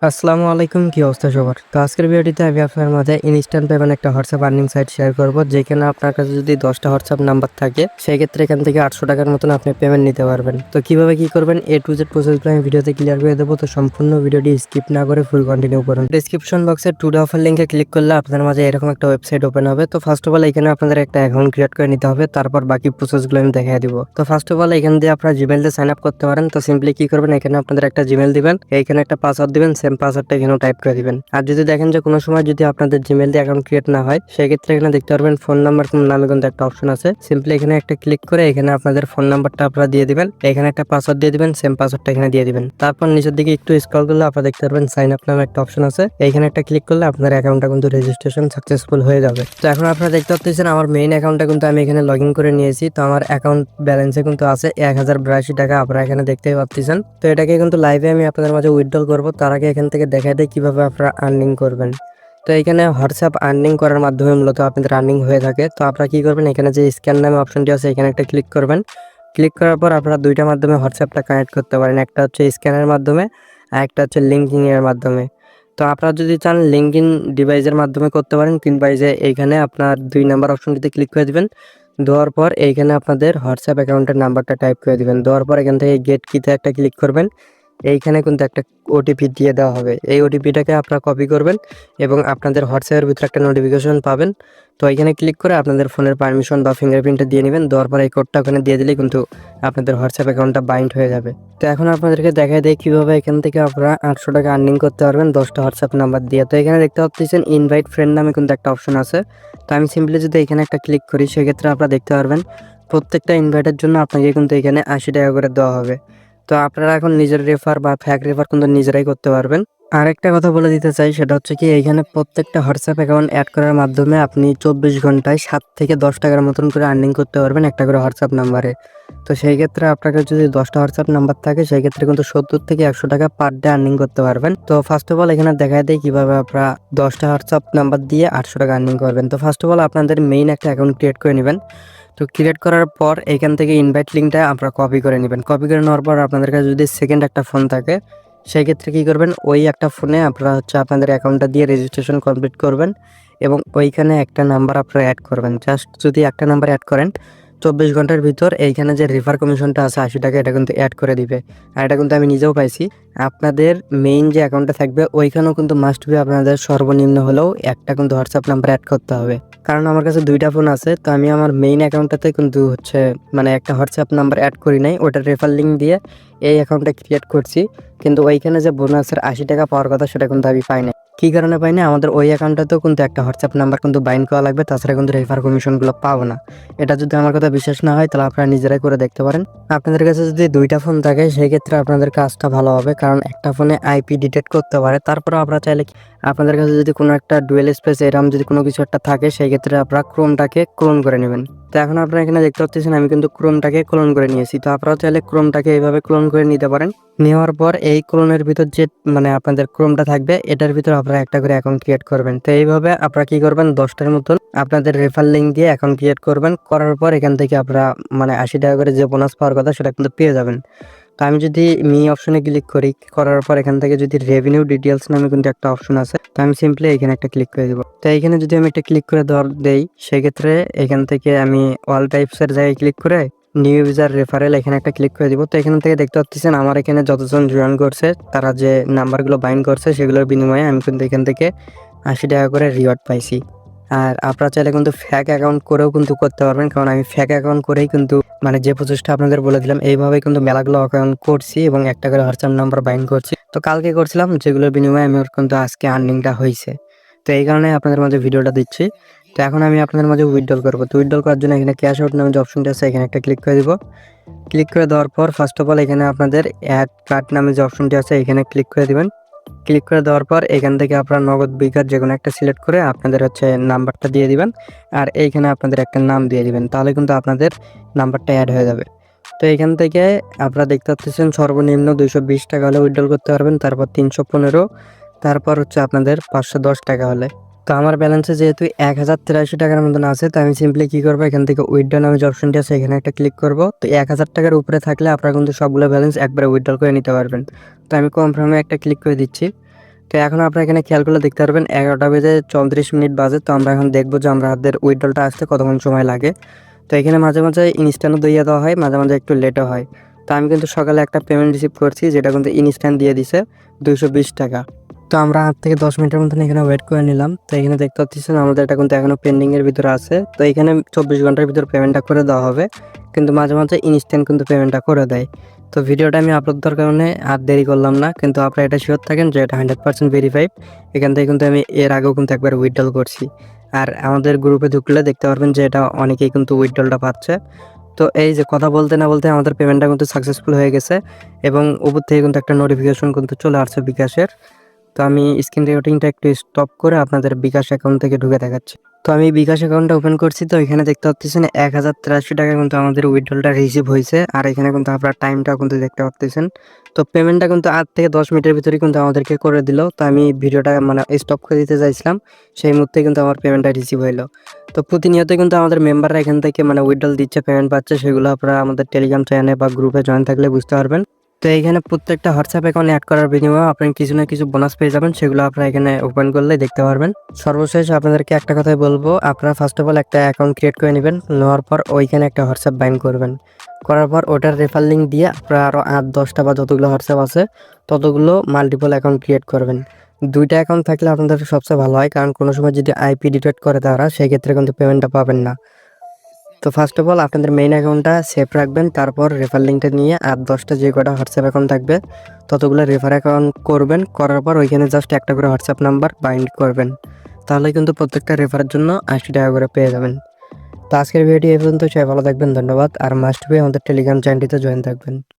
আসসালামু আলাইকুম, কি অবস্থা সবার? তো আজকের ভিডিওটিতে আমি আপনার মাঝে ইনস্ট্যান্ট পেমেন্ট একটা হোয়াটসঅ্যাপ আর্নিং সাইট শেয়ার করব, যেখানে আপনার কাছে যদি 10টা হোয়াটসঅ্যাপ নাম্বার থাকে সেই ক্ষেত্রে এখান থেকে 800 টাকার মতন আপনি পেমেন্ট নিতে পারবেন। তো কিভাবে কি করবেন এ টু জেড প্রসেসগুলো আমি ভিডিওতে ক্লিয়ার করে দেবো। তো সম্পূর্ণ ভিডিওটি স্কিপ না করে ফুল কন্টিনিউ করুন। ডেসক্রিপশন বক্সে টুডে অফার লিঙ্কে ক্লিক করলে আপনার মাঝে এরকম একটা ওয়েবসাইট ওপেন হবে। তো ফার্স্ট অফ অল এখানে আপনাদের একটা অ্যাকাউন্ট ক্রিয়েট করে নিতে হবে, তারপর বাকি প্রসেসগুলো আমি দেখিয়ে দিব। তো ফার্স্ট অফ অল এখান দিয়ে আপনার জিমেল দিয়ে সাইন আপ করতে পারেন। তো সিম্পলি কি করবেন, এখানে আপনাদের একটা জিমেল দিবেন, এইখানে একটা পাসওয়ার্ড দিবেন, সেম পাসওয়ার্ডটা এখানে টাইপ করে দিবেন। আর যদি দেখেন যে কোনো সময় যদি আপনাদের জিমেল দিয়ে অ্যাকাউন্ট ক্রিয়েট না হয়, সেক্ষেত্রে এখানে দেখতে পারবেন ফোন নাম্বার নামে কিন্তু একটা অপশন আছে। সিম্পলি এখানে একটা ক্লিক করে এখানে আপনাদের ফোন নাম্বারটা আপনারা দিয়ে দিবেন, এখানে একটা পাসওয়ার্ড দিয়ে দিবেন, সেম পাসওয়ার্ডটা এখানে দিয়ে দিবেন। তারপর নিচের দিকে একটু স্ক্রল করলে আপনারা দেখতে পারবেন সাইন আপ নামে একটা অপশন আছে, এইখানে একটা ক্লিক করলে আপনার অ্যাকাউন্টটা কিন্তু রেজিস্ট্রেশন সাকসেসফুল হয়ে যাবে। তো এখন আপনারা দেখতে পাচ্ছেন আমার মেইন অ্যাকাউন্টটা কিন্তু আমি এখানে লগ ইন করে নিয়েছি। তো আমার অ্যাকাউন্ট ব্যালেন্সে কিন্তু আছে 1082 টাকা, আপনারা এখানে দেখতেই পাচ্ছেন। তো এটাকে কিন্তু লাইভে আমি আপনাদের মাঝে উইথড্রল করবো, তার আগে এখান থেকে দেখাই দেয় কিভাবে আপনারা আর্নিং করবেন। তো এখানে হোয়াটসঅ্যাপ আর্নিং করার মাধ্যমে মূলত আপনাদের আর্নিং হয়ে থাকে। তো আপনারা কি করবেন, এখানে যে স্ক্যান নামে অপশনটি আছে এখানে একটা ক্লিক করবেন। ক্লিক করার পর আপনারা দুইটা মাধ্যমে হোয়াটসঅ্যাপটা কানেক্ট করতে পারেন, একটা হচ্ছে স্ক্যানের মাধ্যমে আর একটা হচ্ছে লিঙ্কিং এর মাধ্যমে। তো আপনারা যদি চান লিঙ্কিং ডিভাইসের মাধ্যমে করতে পারেন, কিংবা এই যে এইখানে আপনার 2 নাম্বার অপশনটিতে ক্লিক করে দিবেন। দেওয়ার পর এইখানে আপনাদের হোয়াটসঅ্যাপ অ্যাকাউন্টের নাম্বারটা টাইপ করে দিবেন। দেওয়ার পর এখান থেকে গেট কিতে একটা ক্লিক করবেন, এইখানে কিন্তু একটা ওটিপি দিয়ে দেওয়া হবে। এই ওটিপিটাকে আপনারা কপি করবেন এবং আপনাদের হোয়াটসঅ্যাপের ভিতরে একটা নোটিফিকেশন পাবেন। তো এখানে ক্লিক করে আপনাদের ফোনের পারমিশন বা ফিঙ্গারপ্রিন্টটা দিয়ে নেবেন। দেওয়ার পর এই কোডটা ওখানে দিয়ে দিলেই কিন্তু আপনাদের হোয়াটসঅ্যাপ অ্যাকাউন্টটা বাইন্ড হয়ে যাবে। তো এখন আপনাদেরকে দেখাই দেয় কীভাবে এখান থেকে আপনারা 800 টাকা আর্নিং করতে পারবেন 10টা হোয়াটসঅ্যাপ নাম্বার দিয়ে। তো এখানে দেখতে পাচ্ছেন ইনভাইট ফ্রেন্ড নামে কিন্তু একটা অপশন আছে। তো আমি সিম্পলি যদি এখানে একটা ক্লিক করি, সেক্ষেত্রে আপনারা দেখতে পারবেন প্রত্যেকটা ইনভাইটের জন্য আপনাকে কিন্তু এখানে 80 টাকা করে দেওয়া হবে। তো আপনারা এখন নিজের রেফার বা ফ্যাক রেফার কিন্তু নিজেরাই করতে পারবেন। আরেকটা কথা বলে দিতে চাই, সেটা হচ্ছে কি এইখানে প্রত্যেকটা হোয়াটসঅ্যাপ অ্যাকাউন্ট অ্যাড করার মাধ্যমে আপনি 24 ঘন্টায় 7 থেকে 10 টাকার মতন করে আর্নিং করতে পারবেন একটা করে হোয়াটসঅ্যাপ নাম্বারে। তো সেই ক্ষেত্রে আপনাকে যদি 10টা হোয়াটসঅ্যাপ নাম্বার থাকে, সেই ক্ষেত্রে কিন্তু 70 থেকে 100 টাকা পার ডে আর্নিং করতে পারবেন। তো ফার্স্ট অফ অল এখানে দেখা দেয় কিভাবে আপনারা 10টা হোয়াটসঅ্যাপ নাম্বার দিয়ে 800 টাকা আর্নিং করবেন। তো ফার্স্ট অফ অল আপনাদের মেইন একটা অ্যাকাউন্ট ক্রিয়েট করে নেবেন। তো ক্রিয়েট করার পর এইখান থেকে ইনভাইট লিঙ্কটা আপনারা কপি করে নেবেন। কপি করে নেওয়ার পর আপনাদের কাছে যদি সেকেন্ড একটা ফোন থাকে, সেই ক্ষেত্রে কী করবেন, ওই একটা ফোনে আপনারা হচ্ছে আপনাদের অ্যাকাউন্টটা দিয়ে রেজিস্ট্রেশন কমপ্লিট করবেন এবং ওইখানে একটা নাম্বার আপনারা অ্যাড করবেন। জাস্ট যদি একটা নাম্বার অ্যাড করেন, 24 ঘন্টার ভিতর এইখানে যে রেফার কমিশনটা আছে 80 টাকা, এটা কিন্তু অ্যাড করে দিবে। আর এটা কিন্তু আমি নিজেও পাইছি। আপনাদের মেইন যে অ্যাকাউন্টটা থাকবে ওইখানেও কিন্তু মাস্ট বি আপনাদের সর্বনিম্ন হলেও একটা কিন্তু হোয়াটসঅ্যাপ নাম্বার অ্যাড করতে হবে। কারণ আমার কাছে 2টা ফোন আছে, তো আমি আমার মেইন অ্যাকাউন্টটাতে কিন্তু হচ্ছে মানে একটা হোয়াটসঅ্যাপ নাম্বার অ্যাড করি নাই, ওটার রেফার লিঙ্ক দিয়ে এই অ্যাকাউন্টটা ক্রিয়েট করছি। কিন্তু ওইখানে যে বোনাসের 80 টাকা পাওয়ার কথা, সেটা কিন্তু আমি পাই নাই। কী কারণে পাই না, আমাদের ওই অ্যাকাউন্টটাতেও কিন্তু একটা হোয়াটসঅ্যাপ নাম্বার কিন্তু বাইন্ড করা লাগবে, তাছাড়া কিন্তু রেফার কমিশনগুলো পাবো না। এটা যদি আমার কথা বিশ্বাস না হয়, তাহলে আপনারা নিজেরাই করে দেখতে পারেন। আপনাদের কাছে যদি 2টা ফোন থাকে, সেই ক্ষেত্রে আপনাদের কাজটা ভালো হবে, কারণ একটা ফোনে আইপি ডিটেক্ট করতে পারে। তারপরে আপনারা চাইলে আপনাদের কাছে যদি কোনো একটা ডুয়েল স্পেস এরকম যদি কোনো কিছু একটা থাকে, সেই ক্ষেত্রে আপনারা ক্রোমটাকে ক্লোন করে নেবেন। তো এখন আপনারা এখানে দেখতে পাচ্ছেন আমি কিন্তু ক্রোমটাকে ক্লোন করে নিয়েছি। তো আপনারা চাইলে ক্রোমটাকে এইভাবে ক্লোন করে নিতে পারেন। নেওয়ার পর এই ক্লোনের ভিতর যে মানে আপনাদের ক্রোমটা থাকবে, এটার ভিতর আপনারা একটা করে অ্যাকাউন্ট ক্রিয়েট করবেন। তো এইভাবে আপনারা কি করবেন, 10টার মতন আপনাদের রেফার লিঙ্ক দিয়ে অ্যাকাউন্ট ক্রিয়েট করবেন। করার পর এখান থেকে আপনারা মানে 80 টাকা করে যে বোনাস পাওয়ার কথা, সেটা কিন্তু পেয়ে যাবেন। তো আমি যদি মি অপশনে ক্লিক করি, করার পর এখান থেকে যদি রেভিনিউ ডিটেলস নামে কিন্তু একটা অপশন আছে, তো আমি সিম্পলি এখানে একটা ক্লিক করে দেবো। তো এইখানে যদি আমি একটা ক্লিক করে দেই, সেক্ষেত্রে এখান থেকে আমি অল টাইপসের জায়গায় ক্লিক করে নিউ ইউজার রেফারেল এখানে একটা ক্লিক করে দিব। তো এখান থেকে দেখতে পাচ্ছেন আমার এখানে যতজন জয়েন করছে, তারা যে নাম্বারগুলো বাইন্ড করছে, সেগুলোর বিনিময়ে আমি কিন্তু এখান থেকে 80 টাকা করে রিওয়ার্ড পাইছি। আর আপনারা চাইলে কিন্তু ফ্যাক অ্যাকাউন্ট করেও কিন্তু করতে পারবেন, কারণ আমি ফ্যাক অ্যাকাউন্ট করেই কিন্তু মানে যে প্রসেসটা আপনাদের বলে দিলাম, এইভাবে কিন্তু মেলাগুলো অ্যাকাউন্ট করছি এবং একটা করে হোয়াটসঅ্যাপ নাম্বার বাইন্ড করছি। তো কালকে করছিলাম, যেগুলোর বিনিময়ে আমি কিন্তু আজকে আর্নিংটা হয়েছে। তো এই কারণে আপনাদের মাঝে ভিডিওটা দিচ্ছি। তো এখন আমি আপনাদের মাঝে উইথড্রল করবো। তো উইথড্রল করার জন্য এখানে ক্যাশ আউট নামে যে অপশনটা আছে, এখানে একটা ক্লিক করে দিব। ক্লিক করে দেওয়ার পর ফার্স্ট অফ অল এখানে আপনাদের অ্যাড কার্ড নামে যে অপশনটি আছে, এখানে ক্লিক করে দিবেন। ক্লিক করে দেওয়ার পর এখান থেকে আপনারা নগদ বিকাশ যে কোনো একটা সিলেক্ট করে আপনাদের হচ্ছে নাম্বারটা দিয়ে দিবেন, আর এইখানে আপনাদের একটা নাম দিয়ে দিবেন, তাহলে কিন্তু আপনাদের নাম্বারটা অ্যাড হয়ে যাবে। তো এখান থেকে আপনারা দেখতে পাচ্ছেন সর্বনিম্ন 220 টাকা হলে উইথড্রল করতে পারবেন, তারপর 315, তারপর হচ্ছে আপনাদের 510 টাকা হলে। তো আমার ব্যালেন্সে যেহেতু 1083 টাকার মতন আছে, তো আমি সিম্পলি কি করবো, এখান থেকে উইথড্র নামে যে অপশনটি আছে, এখানে একটা ক্লিক করব। তো 1000 টাকার উপরে থাকলে আপনারা কিন্তু সবগুলো ব্যালেন্স একবারে উইথড্র করে নিতে পারবেন। তো আমি কনফার্মে একটা ক্লিক করে দিচ্ছি। তো এখন আপনারা এখানে খেয়াল করলে দেখতে পারবেন 11:34 বাজে। তো আমরা এখন দেখবো যে আমাদের উইথড্রলটা আসতে কতক্ষণ সময় লাগে। তো এখানে মাঝে মাঝে ইনস্ট্যান্টও দিয়ে দেওয়া হয়, মাঝে মাঝে একটু লেটও হয়। তো আমি কিন্তু সকালে একটা পেমেন্ট রিসিভ করছি, যেটা কিন্তু ইনস্ট্যান্ট দিয়ে দিছে 220 টাকা। তো আমরা 8 থেকে 10 মিনিটের মতন এখানে ওয়েট করে নিলাম। তো এখানে দেখতে পাচ্ছেন আমাদের এটা কিন্তু এখনও পেন্ডিংয়ের ভিতরে আছে। তো এখানে 24 ঘন্টার ভিতরে পেমেন্টটা করে দেওয়া হবে, কিন্তু মাঝে মাঝে ইনস্ট্যান্ট কিন্তু পেমেন্টটা করে দেয়। তো ভিডিওটা আমি আপলোড দেওয়ার কারণে আর দেরি করলাম না, কিন্তু আপনারা এটা শিওর থাকেন যে এটা 100% ভেরিফাইড। এখান থেকে কিন্তু আমি এর আগেও কিন্তু একবার উইথড্রল করছি। আর আমাদের গ্রুপে ঢুকলে দেখতে পারবেন যে এটা অনেকেই কিন্তু উইথড্রলটা পাচ্ছে। তো এই যে কথা বলতে না বলতে আমাদের পেমেন্টটা কিন্তু সাকসেসফুল হয়ে গেছে, এবং উপর থেকে কিন্তু একটা নোটিফিকেশন কিন্তু চলে আসছে বিকাশের। তো আমি স্ক্রিন রেকর্ডিংটা একটু স্টপ করে আপনাদের বিকাশ অ্যাকাউন্ট থেকে ঢুকে দেখাচ্ছি। তো আমি বিকাশ অ্যাকাউন্টটা ওপেন করছি। তো এখানে দেখতে পাচ্ছেন 1083 টাকা কিন্তু আমাদের উইথড্রলটা রিসিভ হয়েছে। আর এখানে কিন্তু আপনার টাইমটাও কিন্তু দেখতে পাচ্ছেন। তো পেমেন্টটা কিন্তু 8 থেকে 10 মিনিটের ভিতরেই কিন্তু আমাদেরকে করে দিল। তো আমি ভিডিওটা মানে স্টপ করে দিতে চাইছিলাম, সেই মুহূর্তে কিন্তু আমার পেমেন্টটা রিসিভ হইলো। তো প্রতিনিয়ত কিন্তু আমাদের মেম্বাররা এখান থেকে মানে উইথড্রল দিচ্ছে, পেমেন্ট পাচ্ছে। সেগুলো আপনারা আমাদের টেলিগ্রাম চ্যানেলে বা গ্রুপে জয়েন থাকলে বুঝতে পারবেন। তো এইখানে প্রত্যেকটা হোয়াটসঅ্যাপ অ্যাকাউন্ট অ্যাড করার বিনিময়ে আপনি কিছু না কিছু বোনাস পেয়ে যাবেন, সেগুলো আপনারা এখানে ওপেন করলে দেখতে পারবেন। সর্বশেষ আপনাদেরকে একটা কথাই বলবো, আপনারা ফার্স্ট অফ অল একটা অ্যাকাউন্ট ক্রিয়েট করে নেবেন। নেওয়ার পর ওইখানে একটা হোয়াটসঅ্যাপ বাইন্ড করবেন। করার পর ওটার রেফার লিঙ্ক দিয়ে আপনারা আরও 8-10টা বা যতগুলো হোয়াটসঅ্যাপ আছে ততগুলো মাল্টিপল অ্যাকাউন্ট ক্রিয়েট করবেন। 2টা অ্যাকাউন্ট থাকলে আপনাদের সবচেয়ে ভালো হয়, কারণ কোনো সময় যদি আইপি ডিটেক্ট করে তারা, সেই ক্ষেত্রে কিন্তু পেমেন্টটা পাবেন না। তো ফার্স্ট অফ অল আপনাদের মেইন অ্যাকাউন্টটা সেভ রাখবেন, তারপর রেফার লিঙ্কটা নিয়ে 8-10টা যে কটা হোয়াটসঅ্যাপ অ্যাকাউন্ট থাকবে ততগুলো রেফার অ্যাকাউন্ট করবেন। করার পর ওইখানে জাস্ট একটা করে হোয়াটসঅ্যাপ নাম্বার বাইন্ড করবেন, তাহলে কিন্তু প্রত্যেকটা রেফারের জন্য 80 টাকা করে পেয়ে যাবেন। তো আজকের ভিডিওটি এই পর্যন্ত, সবাই ভালো থাকবেন, ধন্যবাদ। আর মাস্ট বি আমাদের টেলিগ্রাম চ্যানেলটিতে জয়েন থাকবেন।